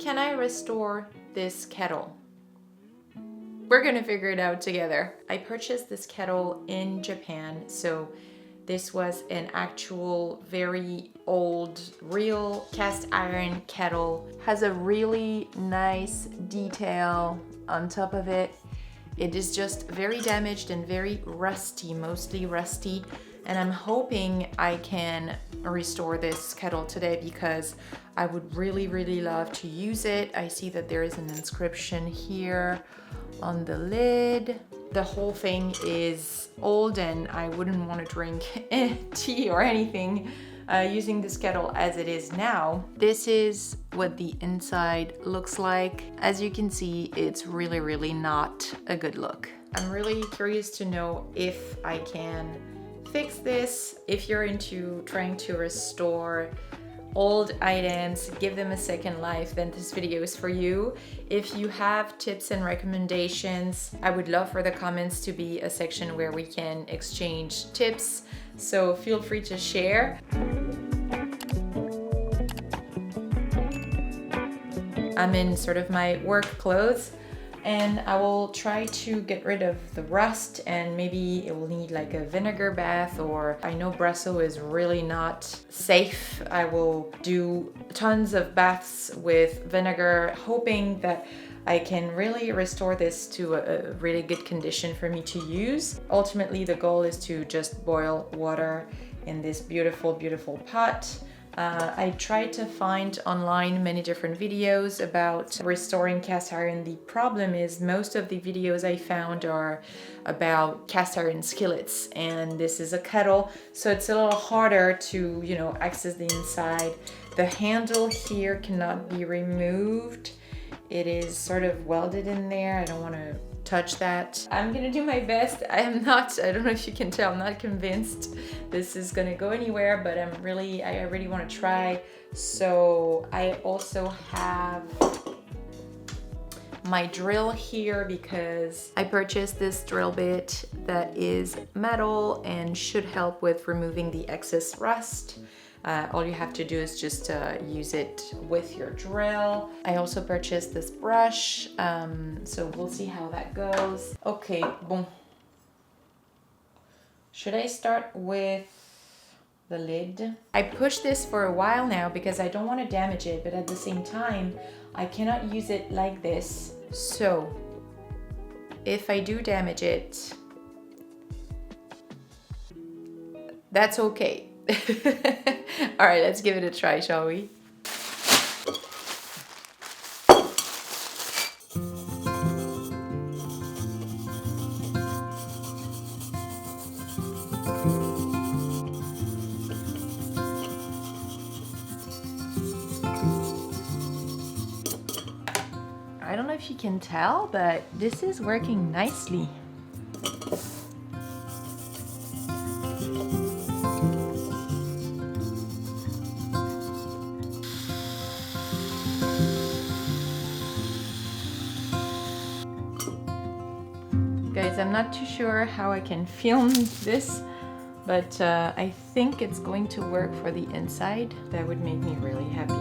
can I restore this kettle? We're gonna figure it out together. I purchased this kettle in Japan, so this was an actual very old, real cast iron kettle. Has a really nice detail on top of it. It is just very damaged and very rusty, mostly rusty. And I'm hoping I can restore this kettle today because I would really, really love to use it. I see that there is an inscription here on the lid. The whole thing is old and I wouldn't want to drink tea or anything using this kettle as it is now. This is what the inside looks like. As you can see, it's really, really not a good look. I'm really curious to know if I can fix this. If you're into trying to restore old items, give them a second life, then this video is for you. If you have tips and recommendations, I would love for the comments to be a section where we can exchange tips, so feel free to share. I'm in sort of my work clothes and I will try to get rid of the rust, and maybe it will need like a vinegar bath, or I know Brussels is really not safe. I will do tons of baths with vinegar, hoping that I can really restore this to a really good condition for me to use. Ultimately, the goal is to just boil water in this beautiful, beautiful pot. I tried to find online many different videos about restoring cast iron. The problem is most of the videos I found are about cast iron skillets, and this is a kettle, so it's a little harder to, you know, access the inside. The handle here cannot be removed. It is sort of welded in there. I don't want to touch that. I'm gonna do my best. I don't know if you can tell, I'm not convinced this is gonna go anywhere, but I really want to try. So I also have my drill here because I purchased this drill bit that is metal and should help with removing the excess rust. All you have to do is just use it with your drill. I also purchased this brush, so we'll see how that goes. Okay, bon. Should I start with the lid? I pushed this for a while now because I don't want to damage it, but at the same time, I cannot use it like this. So if I do damage it, that's okay. All right, let's give it a try, shall we? I don't know if you can tell, but this is working nicely. Guys, I'm not too sure how I can film this, but I think it's going to work for the inside. That would make me really happy.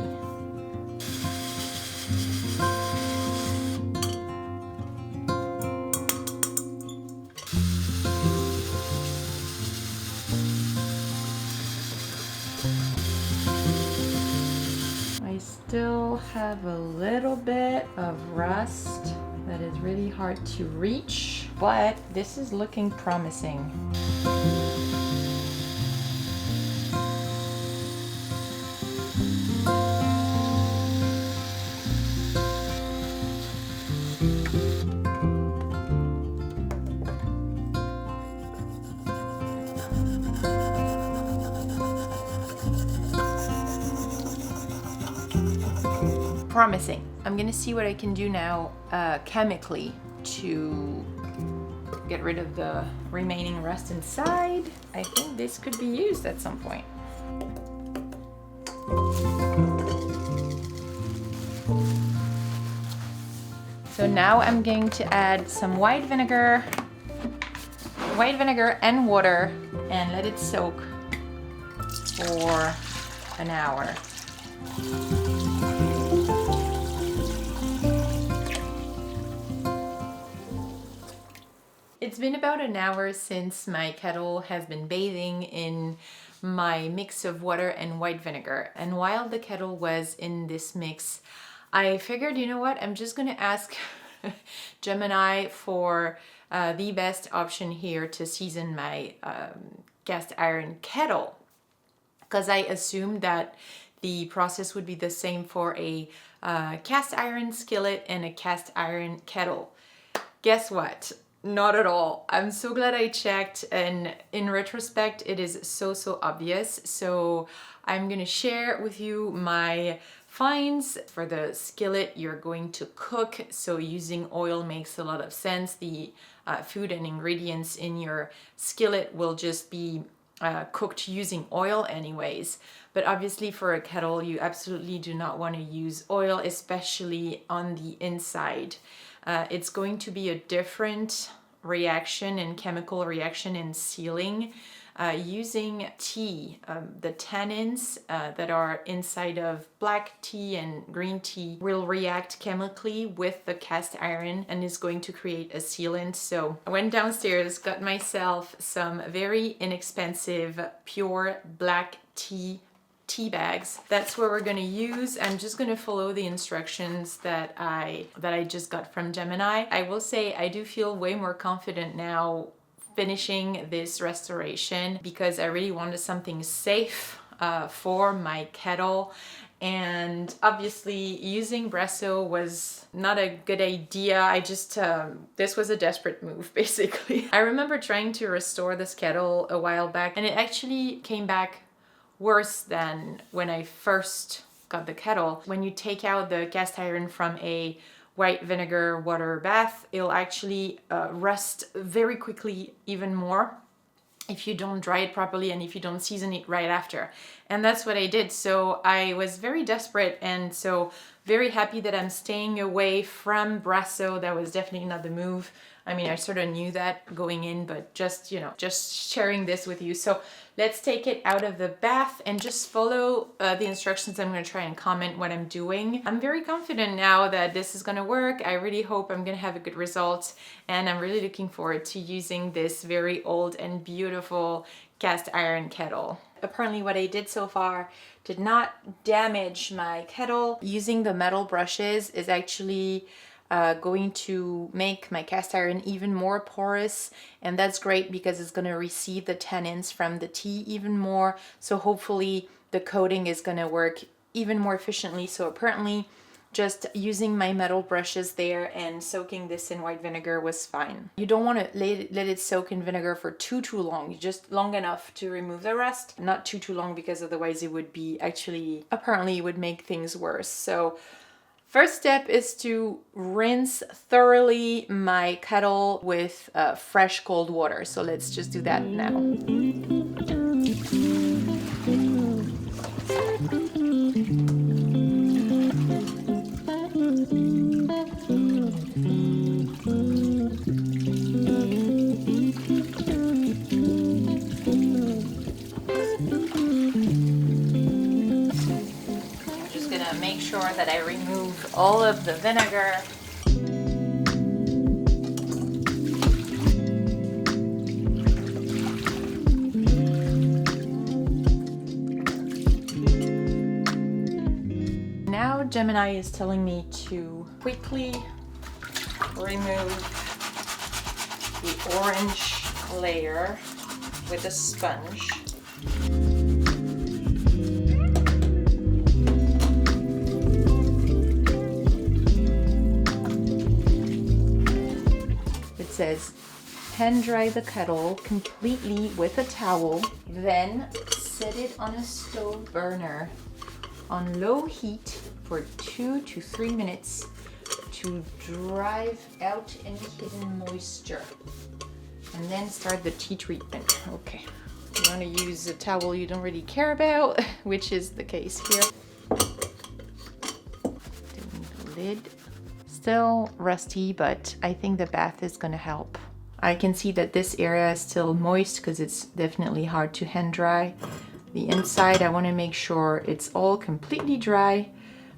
I still have a little bit of rust that is really hard to reach, but this is looking promising. Promising. I'm gonna see what I can do now chemically to get rid of the remaining rust inside. I think this could be used at some point. So now I'm going to add some white vinegar and water and let it soak for an hour. It's been about an hour since my kettle has been bathing in my mix of water and white vinegar. And while the kettle was in this mix, I figured, you know what, I'm just gonna ask Gemini for the best option here to season my cast iron kettle, because I assumed that the process would be the same for a cast iron skillet and a cast iron kettle. Guess what? Not at all. I'm so glad I checked, and in retrospect it is so obvious. So I'm gonna share with you my finds. For the skillet, you're going to cook, so using oil makes a lot of sense. The food and ingredients in your skillet will just be cooked using oil anyways. But obviously for a kettle, you absolutely do not want to use oil, especially on the inside. It's going to be a different reaction and chemical reaction in sealing using tea. The tannins that are inside of black tea and green tea will react chemically with the cast iron and is going to create a sealant. So I went downstairs, got myself some very inexpensive pure black tea bags. That's what we're gonna use. I'm just gonna follow the instructions that I just got from Gemini. I will say I do feel way more confident now finishing this restoration because I really wanted something safe for my kettle. And obviously using Bresso was not a good idea. I just, this was a desperate move basically. I remember trying to restore this kettle a while back and it actually came back worse than when I first got the kettle. When you take out the cast iron from a white vinegar water bath, it'll actually rust very quickly even more if you don't dry it properly and if you don't season it right after. And that's what I did. So I was very desperate, and so very happy that I'm staying away from Bresso. That was definitely not the move. I mean, I sort of knew that going in, but just, you know, just sharing this with you. So let's take it out of the bath and just follow the instructions. I'm going to try and comment what I'm doing. I'm very confident now that this is going to work. I really hope I'm going to have a good result, and I'm really looking forward to using this very old and beautiful cast iron kettle. Apparently what I did so far did not damage my kettle. Using the metal brushes is actually going to make my cast iron even more porous, and that's great because it's going to receive the tannins from the tea even more. So hopefully the coating is going to work even more efficiently. So apparently just using my metal brushes there and soaking this in white vinegar was fine. You don't want to let it soak in vinegar for too long. Just long enough to remove the rest, not too long, because otherwise it would be actually, apparently it would make things worse. So first step is to rinse thoroughly my kettle with fresh cold water. So let's just do that now. Make sure that I remove all of the vinegar. Now Gemini is telling me to quickly remove the orange layer with a sponge. Says hand dry the kettle completely with a towel, then set it on a stove burner on low heat for 2 to 3 minutes to drive out any hidden moisture, and then start the tea treatment. Okay, you want to use a towel you don't really care about, which is the case here. Doing the lid. Still rusty, but I think the bath is gonna help. I can see that this area is still moist because it's definitely hard to hand dry. The inside, I want to make sure it's all completely dry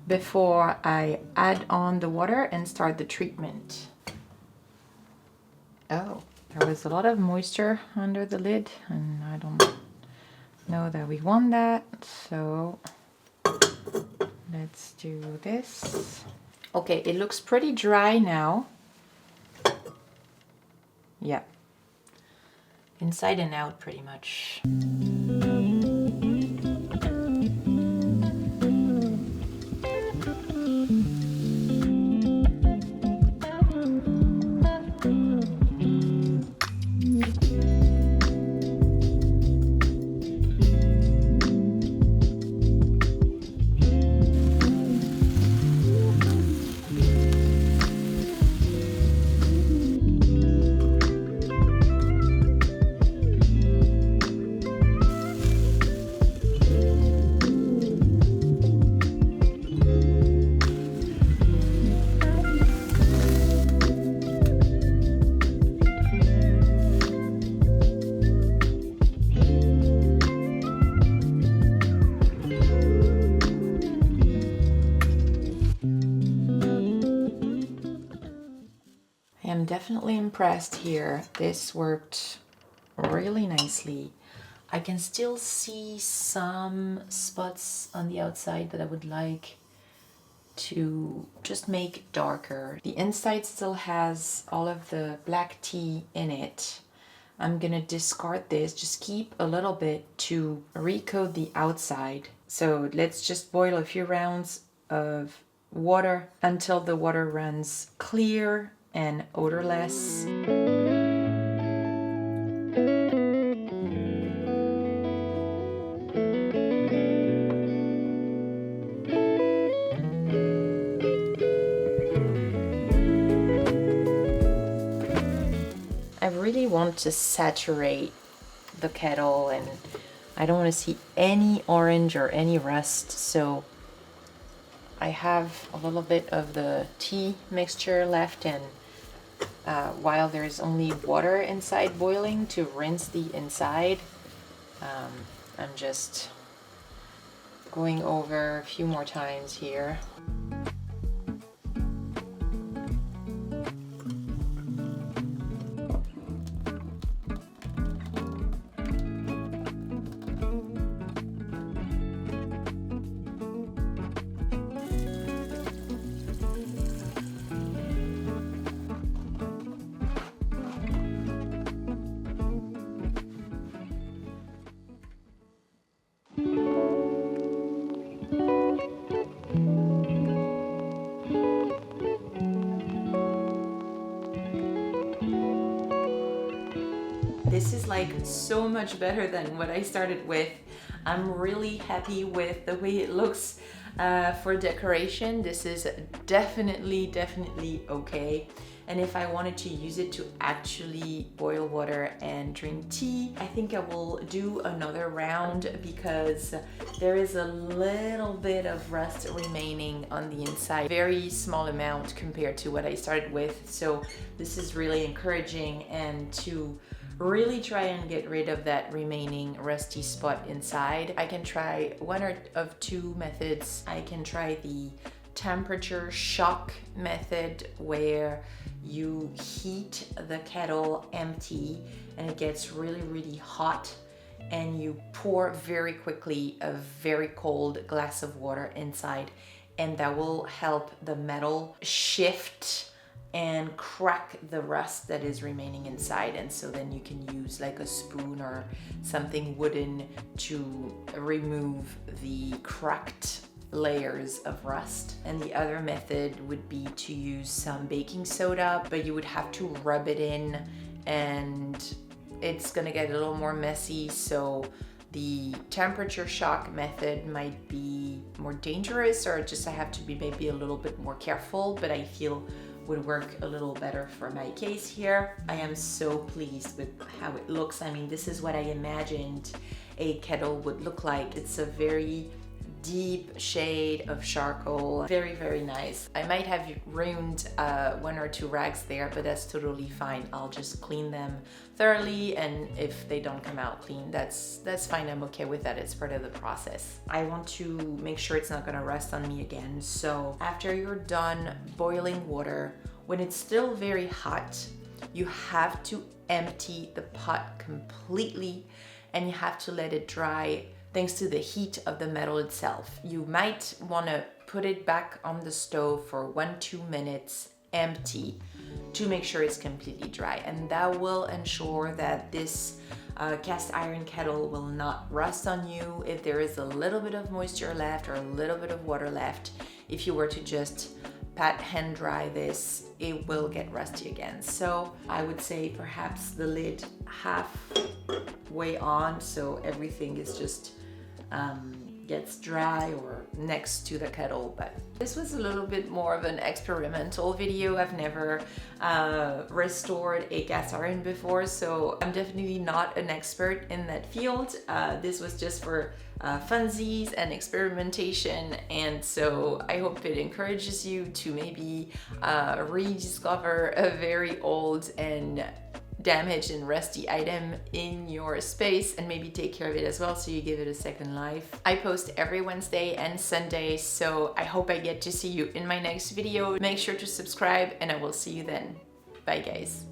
before I add on the water and start the treatment. Oh, There was a lot of moisture under the lid, and I don't know that we want that, so let's do this. Okay, it looks pretty dry now. Yeah, inside and out pretty much. I'm definitely impressed here. This worked really nicely. I can still see some spots on the outside that I would like to just make darker. The inside still has all of the black tea in it. I'm gonna discard this, just keep a little bit to recoat the outside. So let's just boil a few rounds of water until the water runs clear and odorless. I really want to saturate the kettle, and I don't want to see any orange or any rust, so I have a little bit of the tea mixture left, and while there's only water inside boiling to rinse the inside, I'm just going over a few more times here. This is like so much better than what I started with. I'm really happy with the way it looks for decoration. This is definitely okay. And if I wanted to use it to actually boil water and drink tea, I think I will do another round because there is a little bit of rust remaining on the inside. Very small amount compared to what I started with. So this is really encouraging, and to really try and get rid of that remaining rusty spot inside, I can try one of two methods. I can try the temperature shock method, where you heat the kettle empty and it gets really hot, and you pour very quickly a very cold glass of water inside, and that will help the metal shift and crack the rust that is remaining inside. And so then you can use like a spoon or something wooden to remove the cracked layers of rust. And the other method would be to use some baking soda, but you would have to rub it in, and it's gonna get a little more messy. So the temperature shock method might be more dangerous, or just I have to be maybe a little bit more careful, but I feel would work a little better for my case here. I am so pleased with how it looks. I mean, this is what I imagined a kettle would look like. It's a very deep shade of charcoal. Very nice. I might have ruined one or two rags there, but that's totally fine. I'll just clean them thoroughly, and if they don't come out clean, that's fine. I'm okay with that. It's part of the process. I want to make sure it's not gonna rust on me again. So after you're done boiling water, when it's still very hot, you have to empty the pot completely and you have to let it dry thanks to the heat of the metal itself. You might want to put it back on the stove for 1-2 minutes empty to make sure it's completely dry, and that will ensure that this cast iron kettle will not rust on you if there is a little bit of moisture left or a little bit of water left. If you were to just pat hand dry this, it will get rusty again. So I would say perhaps the lid halfway on, so everything is just gets dry or next to the kettle. But this was a little bit more of an experimental video. I've never restored a cast iron before, so I'm definitely not an expert in that field. This was just for funsies and experimentation, and so I hope it encourages you to maybe rediscover a very old and damaged and rusty item in your space and maybe take care of it as well, so you give it a second life. I post every Wednesday and Sunday, so I hope I get to see you in my next video. Make sure to subscribe and I will see you then. Bye guys.